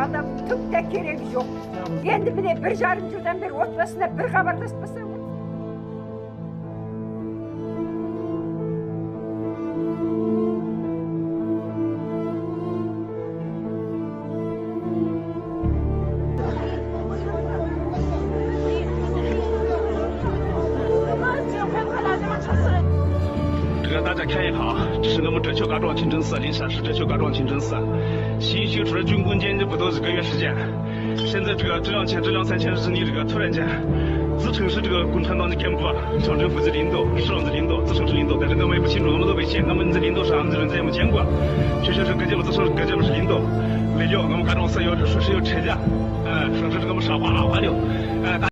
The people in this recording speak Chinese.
адам түк те керегі жоқ. Енді міне 1,5 жылдан бері отбасына бір хабарласпаса.大家看一下，这是我们浙丘嘎庄清真寺，临山市浙丘嘎庄清真寺，新修出来军工建不到1个月时间，现在这2千、3千日你突然间自称是共产党的干部，乡政府的领导、市长的领导、自称是领导，但是我们也不清楚，我们都没见，我们的领导是俺们的人咱也没见过，确实是各界们自称各界们是领导，为了我们嘎庄寺说是要拆家，说是我们说话拉话了，